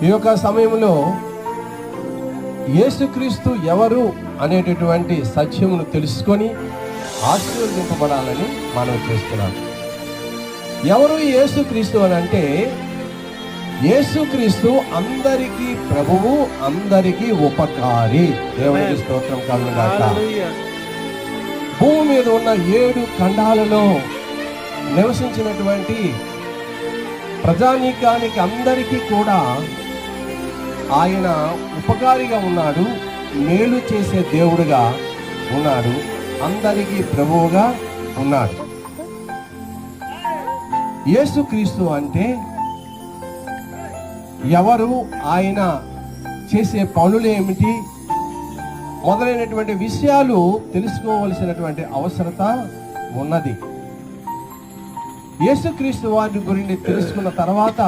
ఈ యొక్క సమయంలో యేసుక్రీస్తు ఎవరు అనేటటువంటి సత్యమును తెలుసుకొని ఆశీర్వదింపబడాలని మనం చేస్తున్నాం. ఎవరు యేసుక్రీస్తు అని అంటే, యేసుక్రీస్తు అందరికీ ప్రభువు, అందరికీ ఉపకారి. దేవునికి స్తోత్రం కలుగుగాక. భూమి మీద ఉన్న 7 ఖండాలలో నివసించినటువంటి ప్రజానీకానికి అందరికీ కూడా ఆయన ఉపకారిగా ఉన్నాడు, మేలు చేసే దేవుడుగా ఉన్నాడు, అందరికీ ప్రభువుగా ఉన్నాడు. యేసుక్రీస్తు అంటే ఎవరు, ఆయన చేసే పనులు ఏమిటి మొదలైనటువంటి విషయాలు తెలుసుకోవలసినటువంటి అవసరత ఉన్నది. యేసుక్రీస్తు వారి గురించి తెలుసుకున్న తర్వాత